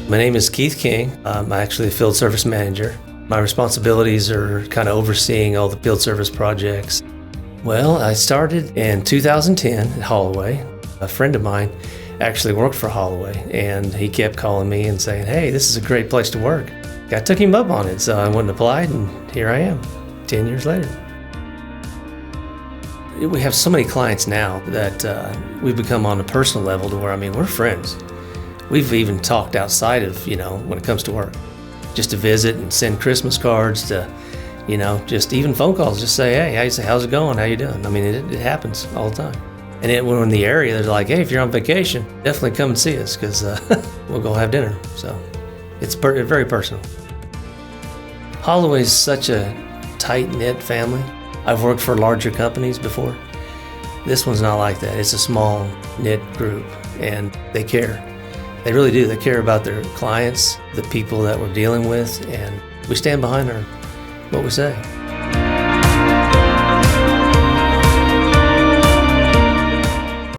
My name is Keith King. I'm actually a field service manager. My responsibilities are kind of overseeing all the field service projects. Well, I started in 2010 at Holloway. A friend of mine actually worked for Holloway, and he kept calling me and saying, hey, this is a great place to work. I took him up on it, so I went and applied, and here I am, 10 years later. We have so many clients now that we've become on a personal level to where, we're friends. We've even talked outside of, when it comes to work, just to visit and send Christmas cards to, just even phone calls, just say, hey, how's it going? How you doing? It happens all the time. And when we're in the area, they're like, hey, if you're on vacation, definitely come and see us because we'll go have dinner. So it's very personal. Holloway's such a tight-knit family. I've worked for larger companies before. This one's not like that. It's a small knit group, and they care. They really do. They care about their clients, the people that we're dealing with, and we stand behind what we say.